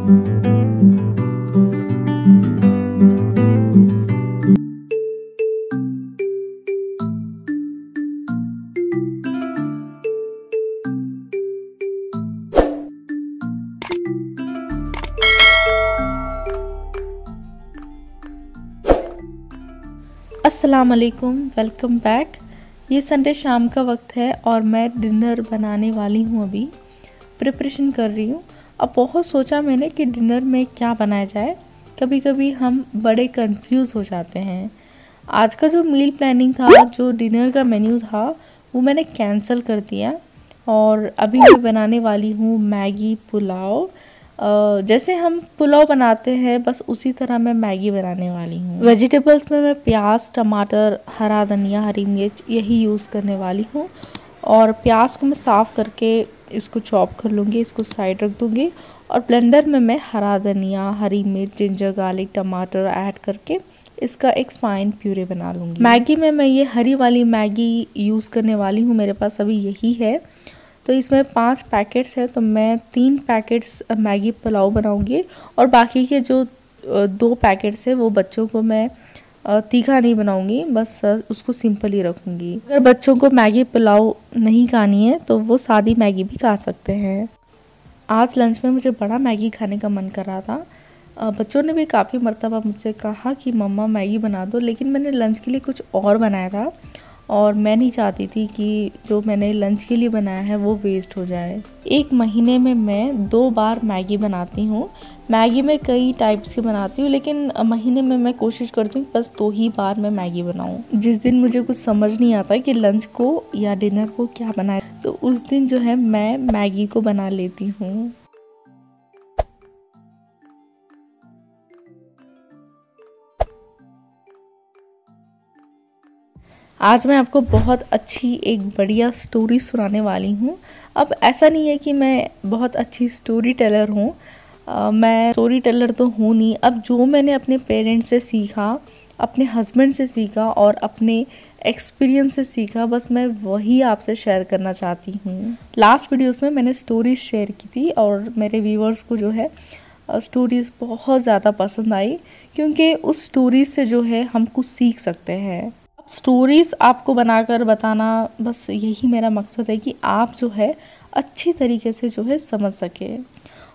अस्सलाम वालेकुम, welcome back. ये संडे शाम का वक्त है और मैं डिनर बनाने वाली हूँ। अभी प्रिपरेशन कर रही हूँ। अब बहुत सोचा मैंने कि डिनर में क्या बनाया जाए। कभी कभी हम बड़े कंफ्यूज हो जाते हैं। आज का जो मील प्लानिंग था, जो डिनर का मेन्यू था, वो मैंने कैंसिल कर दिया और अभी मैं बनाने वाली हूँ मैगी पुलाव। जैसे हम पुलाव बनाते हैं बस उसी तरह मैं मैगी बनाने वाली हूँ। वेजिटेबल्स में मैं प्याज, टमाटर, हरा धनिया, हरी मिर्च यही यूज़ करने वाली हूँ। और प्याज को मैं साफ़ करके इसको चॉप कर लूँगी, इसको साइड रख दूँगी और ब्लेंडर में मैं हरा धनिया, हरी मिर्च, जिंजर गार्लिक, टमाटर ऐड करके इसका एक फ़ाइन प्यूरे बना लूँगी। मैगी में मैं ये हरी वाली मैगी यूज़ करने वाली हूँ, मेरे पास अभी यही है। तो इसमें 5 पैकेट्स हैं, तो मैं 3 पैकेट्स मैगी पुलाव बनाऊंगी और बाकी के जो 2 पैकेट्स हैं वो बच्चों को मैं तीखा नहीं बनाऊंगी, बस उसको सिंपल ही रखूंगी। अगर बच्चों को मैगी पुलाव नहीं खानी है तो वो सादी मैगी भी खा सकते हैं। आज लंच में मुझे बड़ा मैगी खाने का मन कर रहा था। बच्चों ने भी काफ़ी मरतबा मुझसे कहा कि मम्मा मैगी बना दो, लेकिन मैंने लंच के लिए कुछ और बनाया था और मैं नहीं चाहती थी कि जो मैंने लंच के लिए बनाया है वो वेस्ट हो जाए। एक महीने में मैं 2 बार मैगी बनाती हूँ। मैगी में कई टाइप्स की बनाती हूँ, लेकिन महीने में मैं कोशिश करती हूँ बस 2 ही बार मैं मैगी बनाऊँ। जिस दिन मुझे कुछ समझ नहीं आता कि लंच को या डिनर को क्या बनाए, तो उस दिन जो है मैं मैगी को बना लेती हूँ। आज मैं आपको बहुत अच्छी एक बढ़िया स्टोरी सुनाने वाली हूँ। अब ऐसा नहीं है कि मैं बहुत अच्छी स्टोरी टेलर हूँ, मैं स्टोरी टेलर तो हूँ नहीं। अब जो मैंने अपने पेरेंट्स से सीखा, अपने हस्बैंड से सीखा और अपने एक्सपीरियंस से सीखा, बस मैं वही आपसे शेयर करना चाहती हूँ। लास्ट वीडियोस में मैंने स्टोरीज शेयर की थी और मेरे व्यूवर्स को जो है स्टोरीज़ बहुत ज़्यादा पसंद आई, क्योंकि उस स्टोरीज से जो है हम कुछ सीख सकते हैं। स्टोरीज़ आपको बनाकर बताना, बस यही मेरा मकसद है कि आप जो है अच्छी तरीके से जो है समझ सके।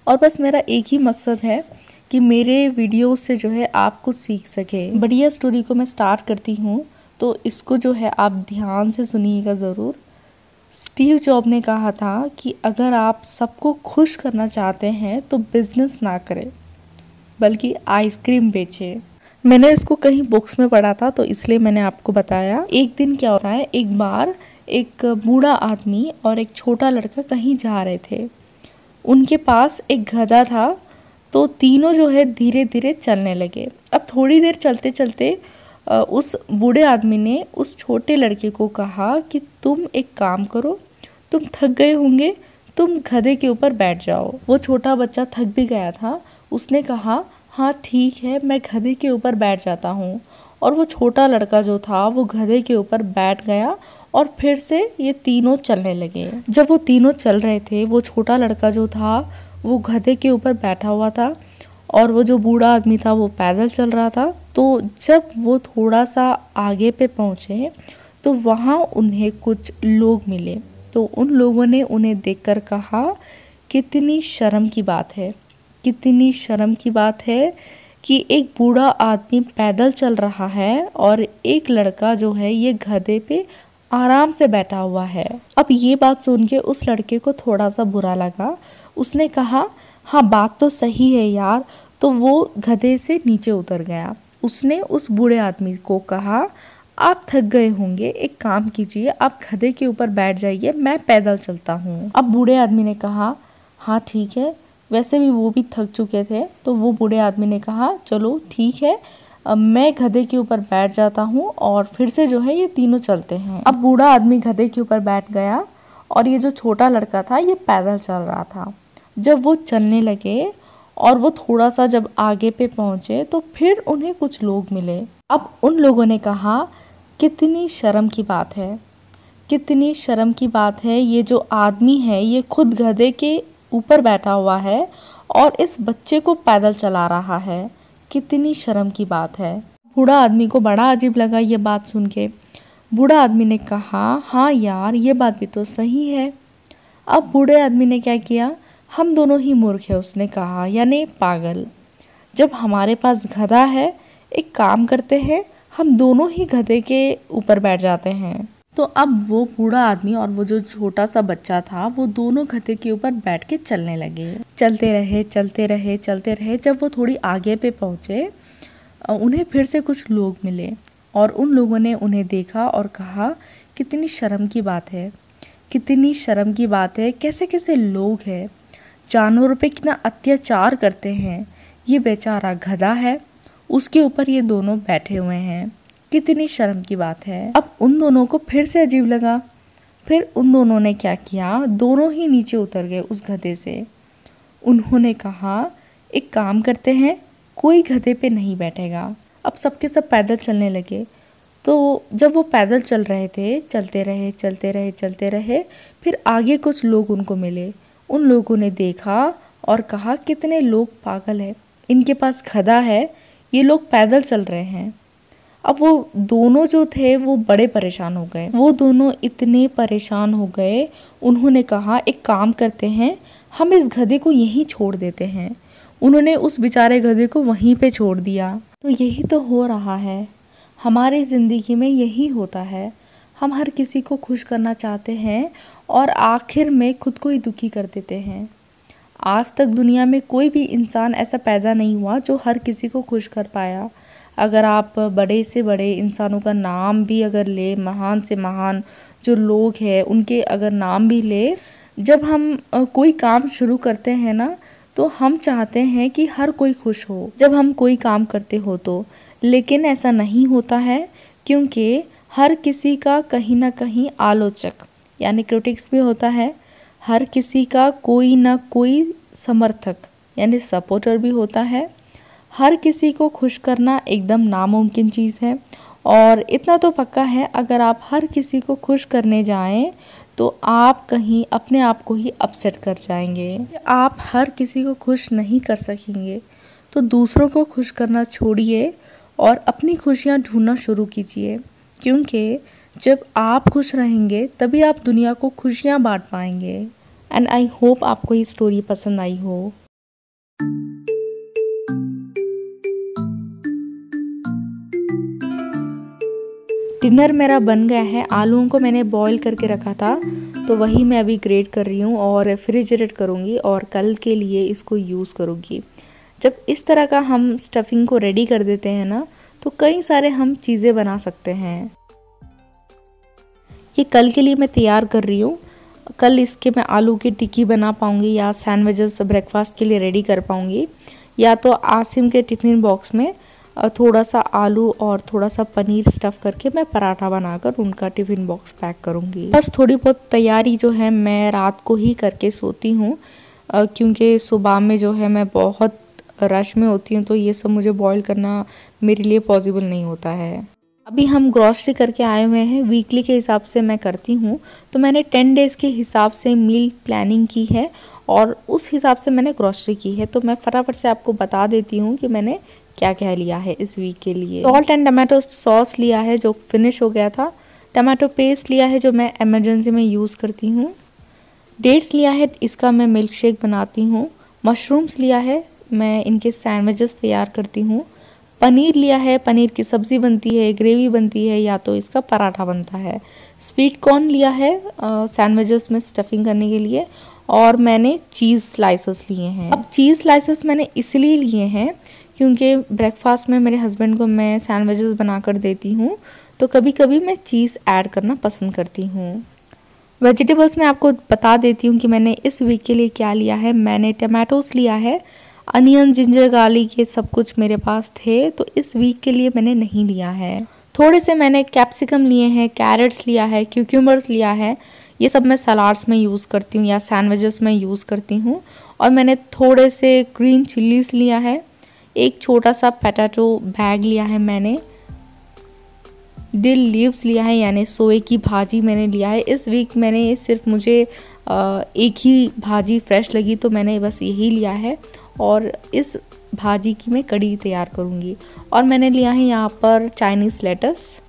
और बस मेरा एक ही मकसद है कि मेरे वीडियोस से जो है आप कुछ सीख सके। बढ़िया स्टोरी को मैं स्टार्ट करती हूँ, तो इसको जो है आप ध्यान से सुनिएगा ज़रूर। स्टीव जॉब ने कहा था कि अगर आप सबको खुश करना चाहते हैं तो बिजनेस ना करें, बल्कि आइसक्रीम बेचें। मैंने इसको कहीं बुक्स में पढ़ा था, तो इसलिए मैंने आपको बताया। एक दिन क्या होता है, एक बार एक बूढ़ा आदमी और एक छोटा लड़का कहीं जा रहे थे। उनके पास एक गधा था, तो तीनों जो है धीरे धीरे चलने लगे। अब थोड़ी देर चलते चलते उस बूढ़े आदमी ने उस छोटे लड़के को कहा कि तुम एक काम करो, तुम थक गए होंगे, तुम गधे के ऊपर बैठ जाओ। वो छोटा बच्चा थक भी गया था, उसने कहा हाँ ठीक है, मैं गधे के ऊपर बैठ जाता हूँ। और वो छोटा लड़का जो था वो गधे के ऊपर बैठ गया और फिर से ये तीनों चलने लगे। जब वो तीनों चल रहे थे, वो छोटा लड़का जो था वो गधे के ऊपर बैठा हुआ था और वो जो बूढ़ा आदमी था वो पैदल चल रहा था। तो जब वो थोड़ा सा आगे पे पहुँचे तो वहाँ उन्हें कुछ लोग मिले। तो उन लोगों ने उन्हें देखकर कहा, कितनी शर्म की बात है, कितनी शर्म की बात है कि एक बूढ़ा आदमी पैदल चल रहा है और एक लड़का जो है ये गधे पे आराम से बैठा हुआ है। अब ये बात सुन के उस लड़के को थोड़ा सा बुरा लगा। उसने कहा हाँ बात तो सही है यार। तो वो गधे से नीचे उतर गया। उसने उस बूढ़े आदमी को कहा, आप थक गए होंगे, एक काम कीजिए, आप गधे के ऊपर बैठ जाइए, मैं पैदल चलता हूँ। अब बूढ़े आदमी ने कहा हाँ ठीक है। वैसे भी वो भी थक चुके थे, तो वो बूढ़े आदमी ने कहा चलो ठीक है, मैं गधे के ऊपर बैठ जाता हूँ और फिर से जो है ये तीनों चलते हैं। अब बूढ़ा आदमी गधे के ऊपर बैठ गया और ये जो छोटा लड़का था ये पैदल चल रहा था। जब वो चलने लगे और वो थोड़ा सा जब आगे पे पहुँचे तो फिर उन्हें कुछ लोग मिले। अब उन लोगों ने कहा, कितनी शर्म की बात है, कितनी शर्म की बात है, ये जो आदमी है ये खुद गधे के ऊपर बैठा हुआ है और इस बच्चे को पैदल चला रहा है। कितनी शर्म की बात है। बूढ़ा आदमी को बड़ा अजीब लगा ये बात सुन के। बूढ़ा आदमी ने कहा, हाँ यार, ये बात भी तो सही है। अब बूढ़े आदमी ने क्या किया, हम दोनों ही मूर्ख है उसने कहा, यानी पागल। जब हमारे पास गधा है, एक काम करते हैं, हम दोनों ही गधे के ऊपर बैठ जाते हैं। तो अब वो बूढ़ा आदमी और वो जो छोटा सा बच्चा था, वो दोनों गधे के ऊपर बैठ के चलने लगे। चलते रहे चलते रहे चलते रहे। जब वो थोड़ी आगे पे पहुँचे, उन्हें फिर से कुछ लोग मिले और उन लोगों ने उन्हें देखा और कहा, कितनी शर्म की बात है, कितनी शर्म की बात है, कैसे कैसे लोग हैं, जानवरों पे कितना अत्याचार करते हैं। ये बेचारा गधा है, उसके ऊपर ये दोनों बैठे हुए हैं, कितनी शर्म की बात है। अब उन दोनों को फिर से अजीब लगा। फिर उन दोनों ने क्या किया, दोनों ही नीचे उतर गए उस गधे से। उन्होंने कहा, एक काम करते हैं, कोई गधे पे नहीं बैठेगा। अब सबके सब पैदल चलने लगे। तो जब वो पैदल चल रहे थे, चलते रहे चलते रहे चलते रहे, फिर आगे कुछ लोग उनको मिले। उन लोगों ने देखा और कहा, कितने लोग पागल हैं, इनके पास गधा है, ये लोग पैदल चल रहे हैं। अब वो दोनों जो थे वो बड़े परेशान हो गए। वो दोनों इतने परेशान हो गए, उन्होंने कहा, एक काम करते हैं, हम इस गधे को यहीं छोड़ देते हैं। उन्होंने उस बेचारे गधे को वहीं पे छोड़ दिया। तो यही तो हो रहा है, हमारी ज़िंदगी में यही होता है। हम हर किसी को खुश करना चाहते हैं और आखिर में खुद को ही दुखी कर देते हैं। आज तक दुनिया में कोई भी इंसान ऐसा पैदा नहीं हुआ जो हर किसी को खुश कर पाया। अगर आप बड़े से बड़े इंसानों का नाम भी अगर ले, महान से महान जो लोग हैं उनके अगर नाम भी ले, जब हम कोई काम शुरू करते हैं ना, तो हम चाहते हैं कि हर कोई खुश हो जब हम कोई काम करते हो तो। लेकिन ऐसा नहीं होता है, क्योंकि हर किसी का कहीं ना कहीं आलोचक यानी क्रिटिक्स भी होता है। हर किसी का कोई ना कोई समर्थक यानी सपोर्टर भी होता है। हर किसी को खुश करना एकदम नामुमकिन चीज़ है। और इतना तो पक्का है, अगर आप हर किसी को खुश करने जाएं तो आप कहीं अपने आप को ही अपसेट कर जाएंगे। आप हर किसी को खुश नहीं कर सकेंगे, तो दूसरों को खुश करना छोड़िए और अपनी खुशियाँ ढूंढना शुरू कीजिए। क्योंकि जब आप खुश रहेंगे तभी आप दुनिया को खुशियाँ बांट पाएंगे। एंड आई होप आपको ये स्टोरी पसंद आई हो। डिनर मेरा बन गया है। आलूओं को मैंने बॉईल करके रखा था, तो वही मैं अभी ग्रेट कर रही हूँ और रेफ्रिजरेट करूँगी और कल के लिए इसको यूज़ करूँगी। जब इस तरह का हम स्टफिंग को रेडी कर देते हैं ना, तो कई सारे हम चीज़ें बना सकते हैं। ये कल के लिए मैं तैयार कर रही हूँ। कल इसके मैं आलू की टिक्की बना पाऊँगी या सैंडविचेस ब्रेकफास्ट के लिए रेडी कर पाऊँगी, या तो आसिम के टिफ़िन बॉक्स में थोड़ा सा आलू और थोड़ा सा पनीर स्टफ़ करके मैं पराठा बनाकर उनका टिफ़िन बॉक्स पैक करूँगी। बस थोड़ी बहुत तैयारी जो है मैं रात को ही करके सोती हूँ, क्योंकि सुबह में जो है मैं बहुत रश में होती हूँ, तो ये सब मुझे बॉईल करना मेरे लिए पॉसिबल नहीं होता है। अभी हम ग्रॉसरी करके आए हुए हैं। वीकली के हिसाब से मैं करती हूँ, तो मैंने 10 डेज़ के हिसाब से मील प्लानिंग की है और उस हिसाब से मैंने ग्रॉसरी की है। तो मैं फटाफट से आपको बता देती हूँ कि मैंने क्या क्या लिया है इस वीक के लिए। सॉल्ट एंड टमाटो सॉस लिया है जो फिनिश हो गया था। टमाटो पेस्ट लिया है जो मैं इमरजेंसी में यूज़ करती हूँ। डेट्स लिया है, इसका मैं मिल्क शेक बनाती हूँ। मशरूम्स लिया है, मैं इनके सैंडविचेस तैयार करती हूँ। पनीर लिया है, पनीर की सब्ज़ी बनती है, ग्रेवी बनती है, या तो इसका पराठा बनता है। स्वीट कॉर्न लिया है सैंडविचेस में स्टफिंग करने के लिए। और मैंने चीज़ स्लाइसेस लिए हैं। अब चीज़ स्लाइसेस मैंने इसलिए लिए हैं क्योंकि ब्रेकफास्ट में मेरे हस्बैंड को मैं सैंडविचेस बना कर देती हूँ, तो कभी कभी मैं चीज़ ऐड करना पसंद करती हूँ। वेजिटेबल्स में आपको बता देती हूँ कि मैंने इस वीक के लिए क्या लिया है। मैंने टमाटोस लिया है, अनियन, जिंजर, गार्लिक, ये सब कुछ मेरे पास थे, तो इस वीक के लिए मैंने नहीं लिया है। थोड़े से मैंने कैप्सिकम लिए हैं, कैरेट्स लिया है, क्यूक्यूम्बर्स लिया है। ये सब मैं सलाड्स में यूज़ करती हूँ या सैंडविचेस में यूज़ करती हूँ। और मैंने थोड़े से ग्रीन चिल्लीस लिया है। एक छोटा सा पोटैटो बैग लिया है मैंने। डिल लीव्स लिया है यानी सोए की भाजी मैंने लिया है। इस वीक मैंने सिर्फ मुझे एक ही भाजी फ्रेश लगी तो मैंने बस यही लिया है और इस भाजी की मैं कड़ी तैयार करूँगी। और मैंने लिया है यहाँ पर चाइनीज़ लेटस।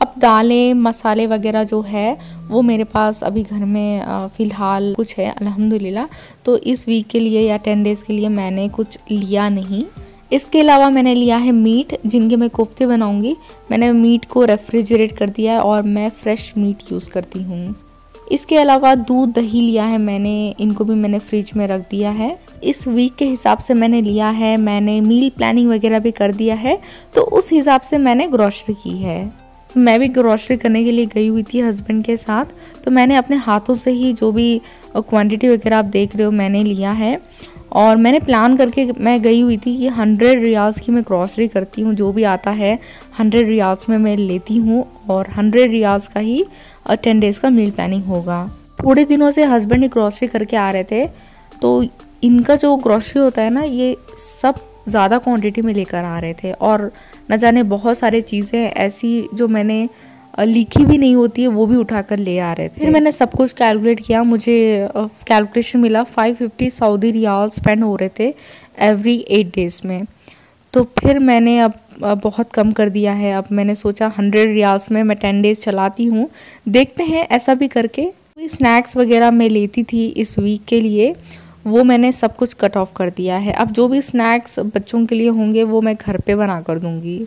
अब दालें मसाले वगैरह जो है वो मेरे पास अभी घर में फ़िलहाल कुछ है अल्हम्दुलिल्लाह। तो इस वीक के लिए या 10 डेज़ के लिए मैंने कुछ लिया नहीं। इसके अलावा मैंने लिया है मीट, जिनके मैं कोफ्ते बनाऊंगी। मैंने मीट को रेफ्रिजरेट कर दिया है और मैं फ़्रेश मीट यूज़ करती हूँ। इसके अलावा दूध दही लिया है मैंने, इनको भी मैंने फ्रिज में रख दिया है। इस वीक के हिसाब से मैंने लिया है, मैंने मील प्लानिंग वगैरह भी कर दिया है, तो उस हिसाब से मैंने ग्रॉसरी की है। मैं भी ग्रॉसरी करने के लिए गई हुई थी हस्बैंड के साथ, तो मैंने अपने हाथों से ही जो भी क्वांटिटी वगैरह आप देख रहे हो मैंने लिया है। और मैंने प्लान करके मैं गई हुई थी कि 100 रियाल्स की मैं ग्रॉसरी करती हूँ, जो भी आता है 100 रियाल्स में मैं लेती हूँ और 100 रियाल्स का ही 10 डेज़ का मील प्लानिंग होगा। थोड़े दिनों से हस्बैंड ही ग्रॉसरी करके आ रहे थे, तो इनका जो ग्रॉसरी होता है ना, ये सब ज़्यादा क्वांटिटी में लेकर आ रहे थे और न जाने बहुत सारी चीज़ें ऐसी जो मैंने लिखी भी नहीं होती है वो भी उठाकर ले आ रहे थे। फिर मैंने सब कुछ कैलकुलेट किया, मुझे कैलकुलेशन मिला 550 सऊदी रियाल स्पेंड हो रहे थे एवरी 8 डेज़ में। तो फिर मैंने अब बहुत कम कर दिया है। अब मैंने सोचा 100 रियाल्स में मैं 10 डेज़ चलाती हूँ, देखते हैं ऐसा भी करके। स्नैक्स वगैरह मैं लेती थी इस वीक के लिए, वो मैंने सब कुछ कट ऑफ कर दिया है। अब जो भी स्नैक्स बच्चों के लिए होंगे वो मैं घर पे बना कर दूँगी।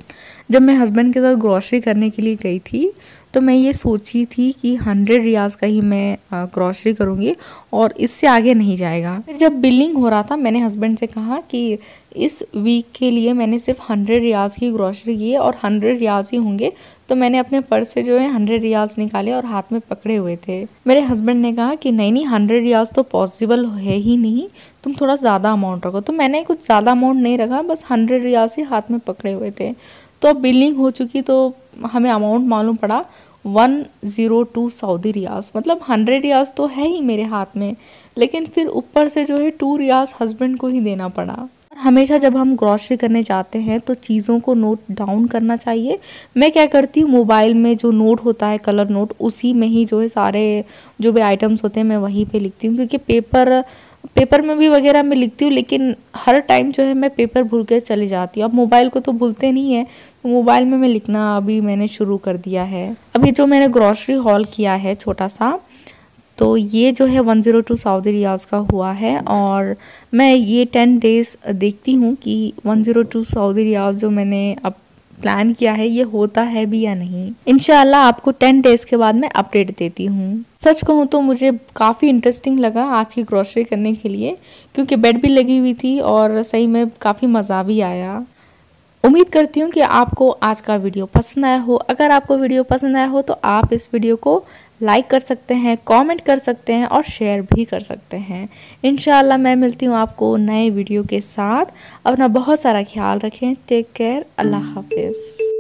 जब मैं हस्बैंड के साथ ग्रॉसरी करने के लिए गई थी तो मैं ये सोची थी कि 100 रियाल्स का ही मैं ग्रॉसरी करूँगी और इससे आगे नहीं जाएगा। फिर जब बिलिंग हो रहा था मैंने हस्बैंड से कहा कि इस वीक के लिए मैंने सिर्फ 100 रियाल्स की ग्रॉसरी की है और 100 रियाल्स ही होंगे। तो मैंने अपने पर्स से जो है 100 रियाल्स निकाले और हाथ में पकड़े हुए थे। मेरे हस्बैंड ने कहा कि नहीं 100 रियाल्स तो पॉसिबल है ही नहीं, तुम थोड़ा ज़्यादा अमाउंट रखो। तो मैंने कुछ ज़्यादा अमाउंट नहीं रखा, बस 100 रियाल्स ही हाथ में पकड़े हुए थे। तो अब बिलिंग हो चुकी तो हमें अमाउंट मालूम पड़ा 102 सऊदी रियाल्स, मतलब 100 रियाल्स तो है ही मेरे हाथ में, लेकिन फिर ऊपर से जो है 2 रियाल्स हस्बैंड को ही देना पड़ा। हमेशा जब हम ग्रॉसरी करने जाते हैं तो चीज़ों को नोट डाउन करना चाहिए। मैं क्या करती हूँ, मोबाइल में जो नोट होता है कलर नोट, उसी में ही जो है सारे जो भी आइटम्स होते हैं मैं वहीं पे लिखती हूँ, क्योंकि पेपर में भी वगैरह मैं लिखती हूँ, लेकिन हर टाइम जो है मैं पेपर भूल के चली जाती हूँ। अब मोबाइल को तो भूलते नहीं है, तो मोबाइल में मैं लिखना अभी मैंने शुरू कर दिया है। अभी जो मैंने ग्रॉसरी हॉल किया है छोटा सा, तो ये जो है 102 सऊदी रियाल्स का हुआ है और मैं ये 10 डेज़ देखती हूँ कि 102 सऊदी रियाल्स जो मैंने अब प्लान किया है ये होता है भी या नहीं। इंशाल्लाह आपको 10 डेज़ के बाद मैं अपडेट देती हूँ। सच कहूँ तो मुझे काफ़ी इंटरेस्टिंग लगा आज की ग्रॉसरी करने के लिए, क्योंकि बेड भी लगी हुई थी और सही में काफ़ी मज़ा भी आया। उम्मीद करती हूँ कि आपको आज का वीडियो पसंद आया हो। अगर आपको वीडियो पसंद आया हो तो आप इस वीडियो को लाइक कर सकते हैं, कमेंट कर सकते हैं और शेयर भी कर सकते हैं। इंशाल्लाह मैं मिलती हूँ आपको नए वीडियो के साथ। अपना बहुत सारा ख्याल रखें। Take care. अल्लाह हाफिज़।